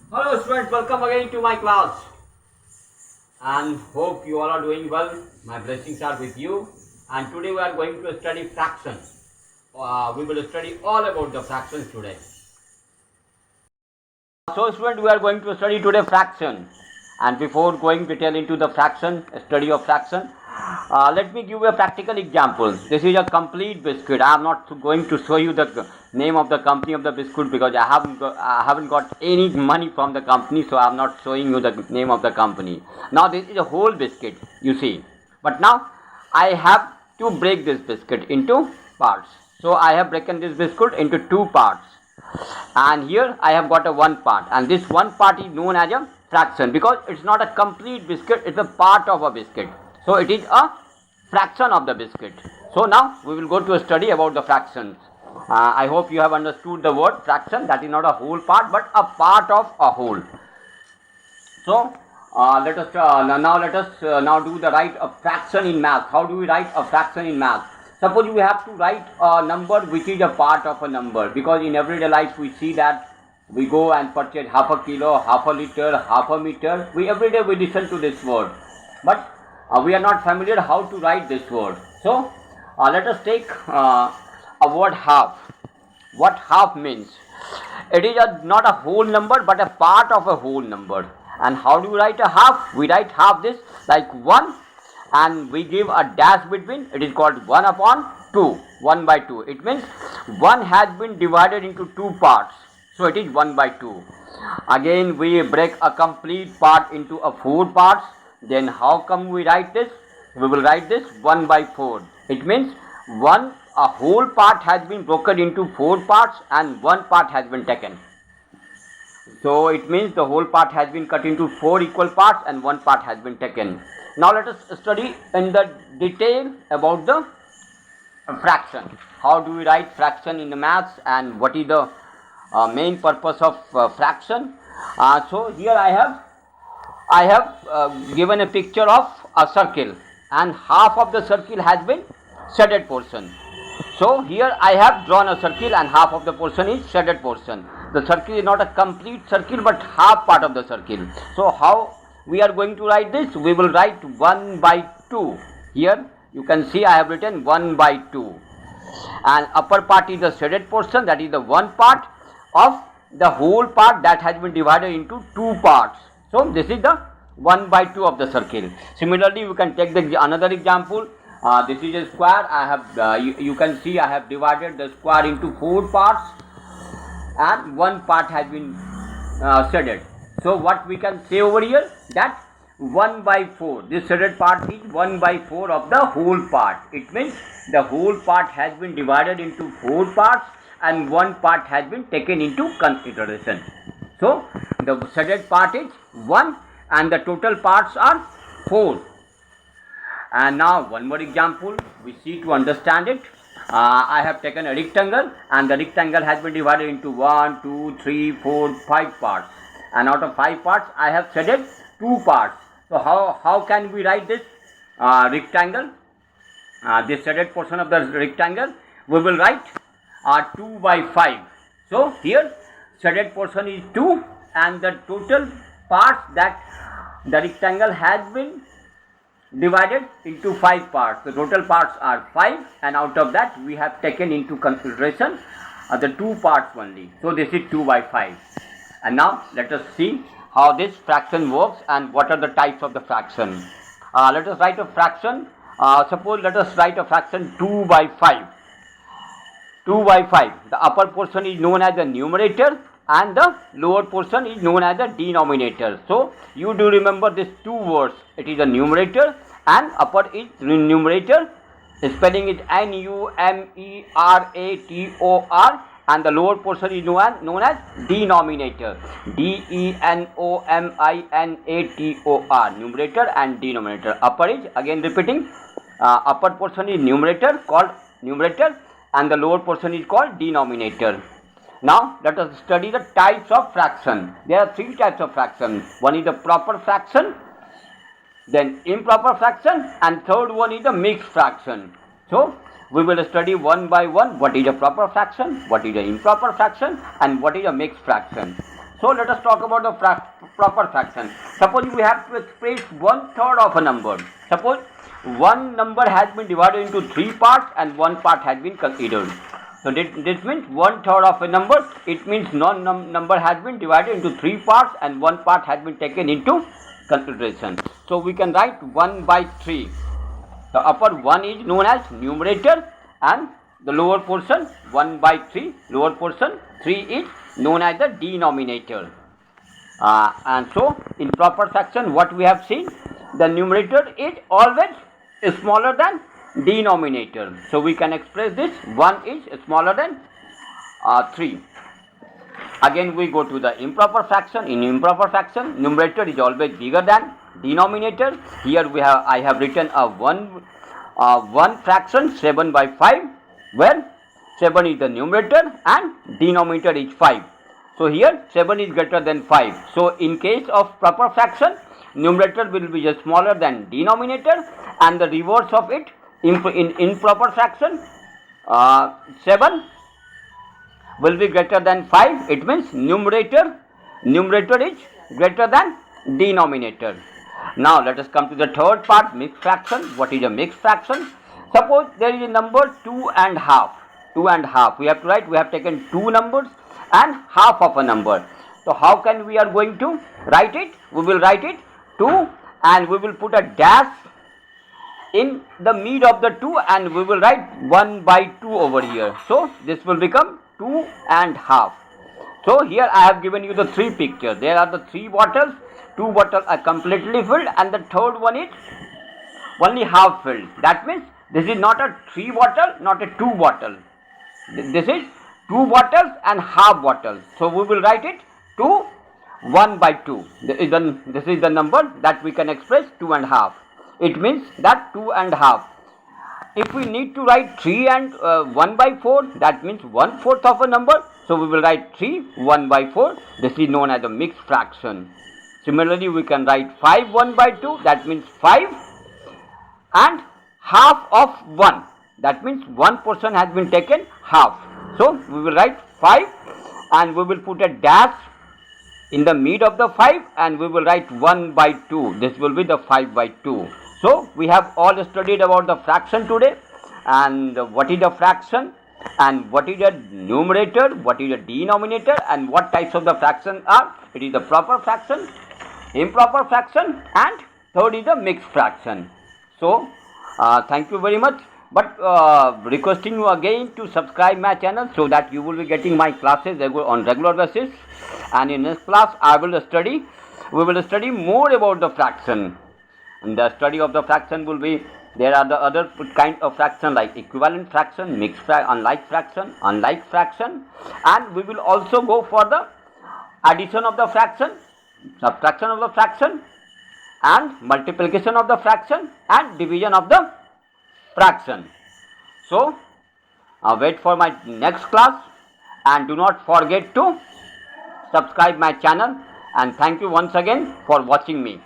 Hello students, welcome again to my class and hope you all are doing well. My blessings are with you and today we are going to study fractions. We will study all about the fractions today. So students, we are going to study today fraction, and before going detail into the study of fraction, let me give you a practical example. This is a complete biscuit. I am not going to show you the name of the company of the biscuit because I haven't got any money from the company, so I am not showing you the name of the company. Now this is a whole biscuit, you see. But now I have to break this biscuit into parts. So I have broken this biscuit into two parts, and here I have got a one part, and this one part is known as a fraction because it's not a complete biscuit, it's a part of a biscuit, so it is a fraction of the biscuit. So now we will go to a study about the fractions. I hope you have understood the word fraction, that is not a whole part but a part of a whole. So let us now do the write a fraction in math. How do we write a fraction in math? Suppose we have to write a number which is a part of a number, because in everyday life we see that we go and purchase half a kilo, half a liter, half a meter. Every day we listen to this word, but we are not familiar how to write this word. So let us take a word half. What half means? It is not a whole number but a part of a whole number. And how do we write a half? We write half this like 1, and we give a dash between. It is called 1 upon 2, 1 by 2. It means 1 has been divided into two parts, so it is 1 by 2. Again we break a complete part into a 4 parts. Then how come we write this? We will write this 1 by 4. It means a whole part has been broken into 4 parts and one part has been taken. So it means the whole part has been cut into 4 equal parts and one part has been taken. Now let us study in the detail about the fraction. How do we write fraction in the maths, and what is the main purpose of fraction? So here I have given a picture of a circle, and half of the circle has been shaded portion. So here I have drawn a circle and half of the portion is shaded portion. The circle is not a complete circle but half part of the circle. So how we are going to write this? We will write 1 by 2. Here you can see I have written 1 by 2, and upper part is the shaded portion, that is the one part of the whole part that has been divided into two parts. So this is the 1 by 2 of the circle. Similarly we can take another example. This is a square. I have you can see I have divided the square into 4 parts and one part has been shaded. So what we can say over here, that 1 by 4, this shaded part is 1 by 4 of the whole part. It means the whole part has been divided into 4 parts and one part has been taken into consideration. So the shaded part is 1 and the total parts are 4. And now one more example we see to understand it. I have taken a rectangle, and the rectangle has been divided into 1, 2, 3, 4, 5 parts, and out of 5 parts I have shaded 2 parts. So how can we write this rectangle, this shaded portion of the rectangle? We will write 2 by 5. So here shaded portion is 2 and the total parts that the rectangle has been divided into 5 parts. The total parts are 5, and out of that we have taken into consideration the 2 parts only. So this is 2 by 5. And now let us see how this fraction works and what are the types of the fraction. Let us write a fraction. Suppose let us write a fraction 2 by 5. 2 by 5. The upper portion is known as the numerator and the lower portion is known as the denominator. So you do remember these two words. It is the numerator and upper is numerator. Spelling is Numerator, and the lower portion is known as denominator. Denominator. Numerator and denominator. Upper is, again repeating, upper portion is numerator, called numerator, and the lower portion is called denominator. Now let us study the types of fraction. There are 3 types of fraction. One is the proper fraction, then improper fraction, and third one is the mixed fraction. So we will study one by one what is a proper fraction, what is an improper fraction, and what is a mixed fraction. So let us talk about the proper fraction. Suppose we have to express 1/3 of a number. Suppose one number has been divided into 3 parts and one part has been considered. So this means 1/3 of a number. It means number has been divided into 3 parts and one part has been taken into consideration. So we can write 1/3. The upper 1 is known as numerator and the lower portion 1/3, lower portion 3 is known as the denominator. And so in proper fraction what we have seen, the numerator is always smaller than denominator. So we can express this 1 is smaller than 3. Again we go to the improper fraction. In improper fraction, numerator is always bigger than denominator. Here I have written a one fraction 7/5, where 7 is the numerator and denominator is 5. So here 7 is greater than 5. So in case of proper fraction, numerator will be just smaller than denominator, and the reverse of it in improper fraction, 7 will be greater than 5. It means numerator is greater than denominator. Now let us come to the third part, mixed fraction. What is a mixed fraction? Suppose there is a number 2.5. 2.5. We have to write, we have taken two numbers and half of a number. So how can we are going to write it? We will write it 2 and we will put a dash in the mid of the 2 and we will write 1/2 over here. So this will become 2.5. So here I have given you the three pictures. There are the 3 bottles. 2 bottles are completely filled and the third one is only half filled. That means this is not a 3 bottle, not a 2 bottle. This is 2 bottles and half bottle. So we will write it 1/2. This is the number that we can express 2.5. It means that 2.5. If we need to write 3 and 1/4, that means 1/4 of a number. So we will write 3 1/4. This is known as a mixed fraction. Similarly, we can write 5 1/2. That means 5 and half of 1. That means one portion has been taken half. So we will write 5 and we will put a dash in the mid of the 5 and we will write 1/2. This will be the 5/2. So we have all studied about the fraction today, and what is the fraction and what is the numerator, what is the denominator, and what types of the fraction are. It is the proper fraction, improper fraction, and third is the mixed fraction. So thank you very much, but requesting you again to subscribe my channel so that you will be getting my classes on regular basis. And in this class we will study more about the fraction. And the study of the fraction will be, there are the other kind of fraction like equivalent fraction, mixed fraction, unlike fraction, and we will also go for the addition of the fraction, subtraction of the fraction, and multiplication of the fraction, and division of the fraction. So wait for my next class and do not forget to subscribe my channel, and thank you once again for watching me.